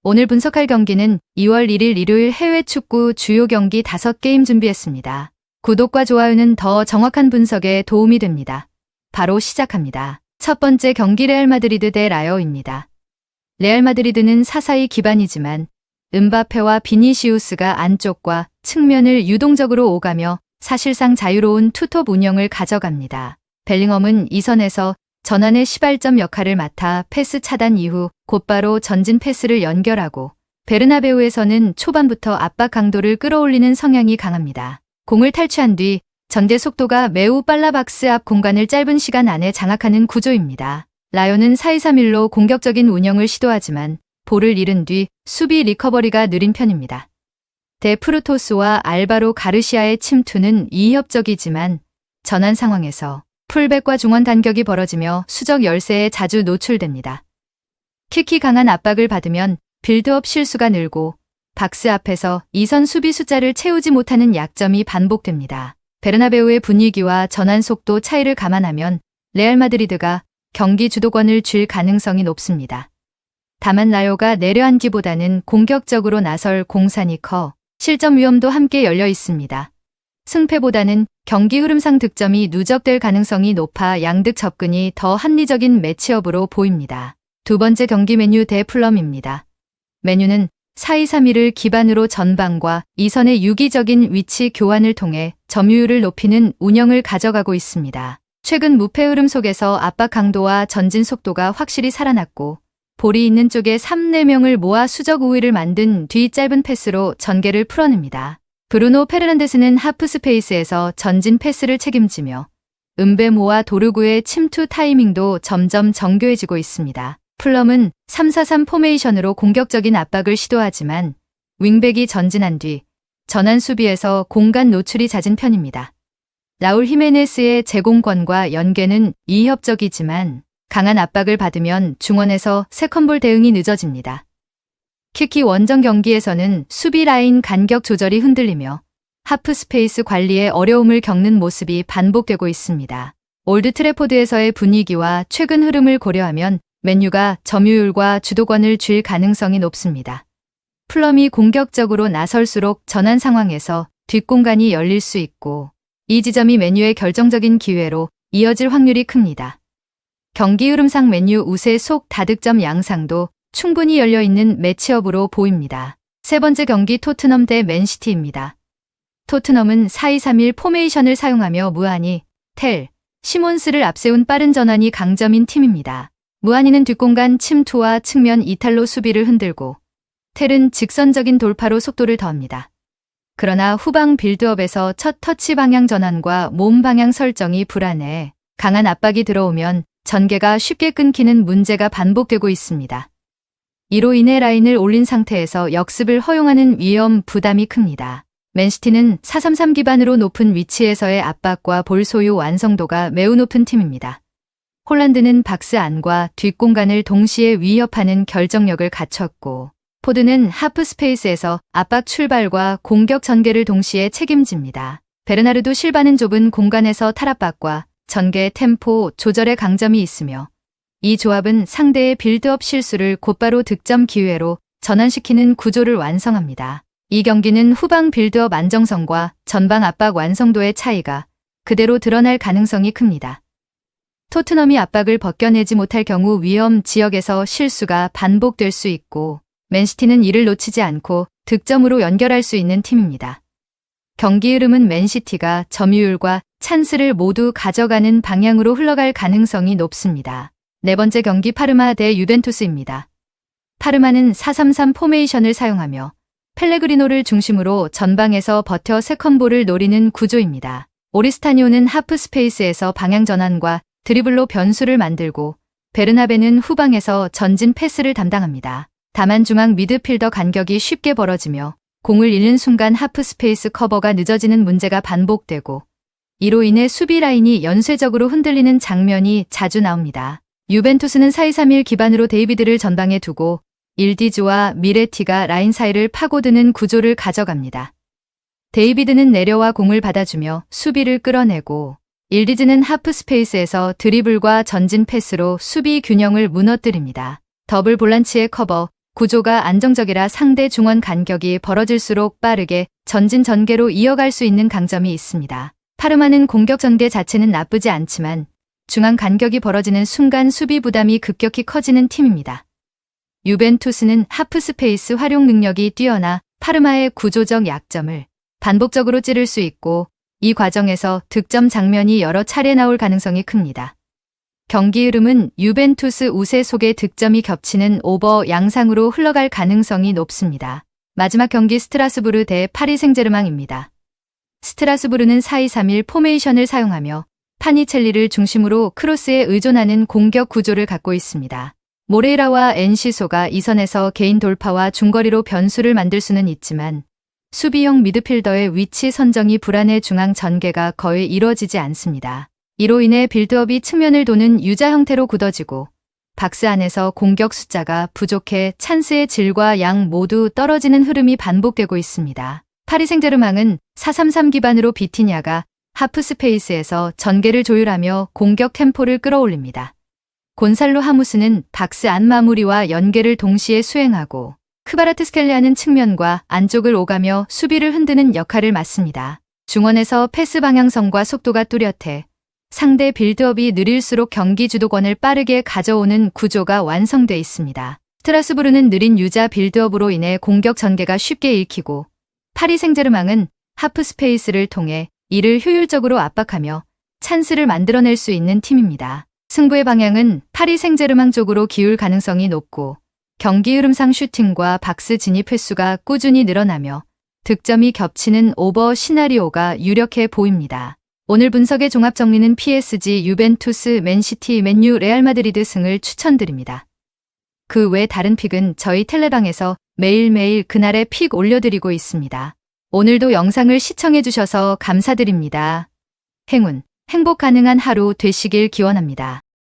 오늘 분석할 경기는 2월 1일 일요일 해외 축구 주요 경기 5게임 준비했습니다. 구독과 좋아요는 더 정확한 분석에 도움이 됩니다. 바로 시작합니다. 첫 번째 경기 레알 마드리드 대 라요입니다. 레알 마드리드는 사사이 기반이지만 음바페와 비니시우스가 안쪽과 측면을 유동적으로 오가며 사실상 자유로운 투톱 운영을 가져갑니다. 벨링엄은 이 선에서 전환의 시발점 역할을 맡아 패스 차단 이후 곧바로 전진 패스를 연결하고, 베르나베우에서는 초반부터 압박 강도를 끌어올리는 성향이 강합니다. 공을 탈취한 뒤 전개 속도가 매우 빨라 박스 앞 공간을 짧은 시간 안에 장악하는 구조입니다. 라요는 4-2-3-1로 공격적인 운영을 시도하지만 볼을 잃은 뒤 수비 리커버리가 느린 편입니다. 데프루토스와 알바로 가르시아의 침투는 위협적이지만 전환 상황에서 풀백과 중원 단격이 벌어지며 수적 열세에 자주 노출됩니다. 특히 강한 압박을 받으면 빌드업 실수가 늘고 박스 앞에서 이선 수비 숫자를 채우지 못하는 약점이 반복됩니다. 베르나베우의 분위기와 전환 속도 차이를 감안하면 레알 마드리드가 경기 주도권을 쥘 가능성이 높습니다. 다만 라요가 내려앉기보다는 공격적으로 나설 공산이 커 실점 위험도 함께 열려 있습니다. 승패보다는 경기 흐름상 득점이 누적될 가능성이 높아 양득 접근이 더 합리적인 매치업으로 보입니다. 두 번째 경기 맨유 대 풀럼입니다. 맨유는 4-2-3-1을 기반으로 전방과 이선의 유기적인 위치 교환을 통해 점유율을 높이는 운영을 가져가고 있습니다. 최근 무패 흐름 속에서 압박 강도와 전진 속도가 확실히 살아났고, 볼이 있는 쪽에 3-4명을 모아 수적 우위를 만든 뒤 짧은 패스로 전개를 풀어냅니다. 브루노 페르난데스는 하프 스페이스에서 전진 패스를 책임지며 은베모와 도르구의 침투 타이밍도 점점 정교해지고 있습니다. 풀럼은 3-4-3 포메이션으로 공격적인 압박을 시도하지만 윙백이 전진한 뒤 전환 수비에서 공간 노출이 잦은 편입니다. 라울 히메네스의 제공권과 연계는 위협적이지만 강한 압박을 받으면 중원에서 세컨볼 대응이 늦어집니다. 특히 원정 경기에서는 수비 라인 간격 조절이 흔들리며 하프 스페이스 관리에 어려움을 겪는 모습이 반복되고 있습니다. 올드 트래포드에서의 분위기와 최근 흐름을 고려하면 맨유가 점유율과 주도권을 쥘 가능성이 높습니다. 풀럼이 공격적으로 나설수록 전환 상황에서 뒷공간이 열릴 수 있고, 이 지점이 맨유의 결정적인 기회로 이어질 확률이 큽니다. 경기 흐름상 맨유 우세 속 다득점 양상도 충분히 열려있는 매치업으로 보입니다. 세 번째 경기 토트넘 대 맨시티입니다. 토트넘은 4-2-3-1 포메이션을 사용하며 무하니, 텔, 시몬스를 앞세운 빠른 전환이 강점인 팀입니다. 무하니는 뒷공간 침투와 측면 이탈로 수비를 흔들고, 텔은 직선적인 돌파로 속도를 더합니다. 그러나 후방 빌드업에서 첫 터치 방향 전환과 몸 방향 설정이 불안해 강한 압박이 들어오면 전개가 쉽게 끊기는 문제가 반복되고 있습니다. 이로 인해 라인을 올린 상태에서 역습을 허용하는 위험 부담이 큽니다. 맨시티는 4-3-3 기반으로 높은 위치에서의 압박과 볼 소유 완성도가 매우 높은 팀입니다. 홀란드는 박스 안과 뒷공간을 동시에 위협하는 결정력을 갖췄고, 포드는 하프 스페이스에서 압박 출발과 공격 전개를 동시에 책임집니다. 베르나르도 실바는 좁은 공간에서 탈압박과 전개 템포 조절의 강점이 있으며, 이 조합은 상대의 빌드업 실수를 곧바로 득점 기회로 전환시키는 구조를 완성합니다. 이 경기는 후방 빌드업 안정성과 전방 압박 완성도의 차이가 그대로 드러날 가능성이 큽니다. 토트넘이 압박을 벗겨내지 못할 경우 위험 지역에서 실수가 반복될 수 있고, 맨시티는 이를 놓치지 않고 득점으로 연결할 수 있는 팀입니다. 경기 흐름은 맨시티가 점유율과 찬스를 모두 가져가는 방향으로 흘러갈 가능성이 높습니다. 네 번째 경기 파르마 대 유벤투스입니다. 파르마는 4-3-3 포메이션을 사용하며 펠레그리노를 중심으로 전방에서 버텨 세컨볼을 노리는 구조입니다. 오리스타니오는 하프 스페이스에서 방향 전환과 드리블로 변수를 만들고, 베르나베는 후방에서 전진 패스를 담당합니다. 다만 중앙 미드필더 간격이 쉽게 벌어지며 공을 잃는 순간 하프 스페이스 커버가 늦어지는 문제가 반복되고, 이로 인해 수비 라인이 연쇄적으로 흔들리는 장면이 자주 나옵니다. 유벤투스는 4-2-3-1 기반으로 데이비드를 전방에 두고 일디즈와 미레티가 라인 사이를 파고드는 구조를 가져갑니다. 데이비드는 내려와 공을 받아주며 수비를 끌어내고, 일디즈는 하프 스페이스에서 드리블과 전진 패스로 수비 균형을 무너뜨립니다. 더블 볼란치의 커버, 구조가 안정적이라 상대 중원 간격이 벌어질수록 빠르게 전진 전개로 이어갈 수 있는 강점이 있습니다. 파르마는 공격 전개 자체는 나쁘지 않지만 중앙 간격이 벌어지는 순간 수비 부담이 급격히 커지는 팀입니다. 유벤투스는 하프스페이스 활용 능력이 뛰어나 파르마의 구조적 약점을 반복적으로 찌를 수 있고 이 과정에서 득점 장면이 여러 차례 나올 가능성이 큽니다. 경기 흐름은 유벤투스 우세 속에 득점이 겹치는 오버 양상으로 흘러갈 가능성이 높습니다. 마지막 경기 스트라스부르 대 파리 생제르맹입니다. 스트라스부르는 4-2-3-1 포메이션을 사용하며 파니첼리를 중심으로 크로스에 의존하는 공격 구조를 갖고 있습니다. 모레이라와 엔시소가 이 선에서 개인 돌파와 중거리로 변수를 만들 수는 있지만 수비형 미드필더의 위치 선정이 불안해 중앙 전개가 거의 이루어지지 않습니다. 이로 인해 빌드업이 측면을 도는 U자 형태로 굳어지고 박스 안에서 공격 숫자가 부족해 찬스의 질과 양 모두 떨어지는 흐름이 반복되고 있습니다. 파리 생제르맹은 4-3-3 기반으로 비티냐가 하프스페이스에서 전개를 조율하며 공격 템포를 끌어올립니다. 곤살로 하무스는 박스 안 마무리와 연계를 동시에 수행하고 크바라트스켈레아는 측면과 안쪽을 오가며 수비를 흔드는 역할을 맡습니다. 중원에서 패스 방향성과 속도가 뚜렷해 상대 빌드업이 느릴수록 경기 주도권을 빠르게 가져오는 구조가 완성돼 있습니다. 스트라스부르는 느린 유자 빌드업으로 인해 공격 전개가 쉽게 읽히고 파리 생제르맹은 하프 스페이스를 통해 이를 효율적으로 압박하며 찬스를 만들어낼 수 있는 팀입니다. 승부의 방향은 파리 생제르맹 쪽으로 기울 가능성이 높고 경기 흐름상 슈팅과 박스 진입 횟수가 꾸준히 늘어나며 득점이 겹치는 오버 시나리오가 유력해 보입니다. 오늘 분석의 종합 정리는 PSG, 유벤투스, 맨시티, 맨유, 레알 마드리드 승을 추천드립니다. 그 외 다른 픽은 저희 텔레방에서 매일매일 그날의 픽 올려드리고 있습니다. 오늘도 영상을 시청해주셔서 감사드립니다. 행운, 행복 가능한 하루 되시길 기원합니다.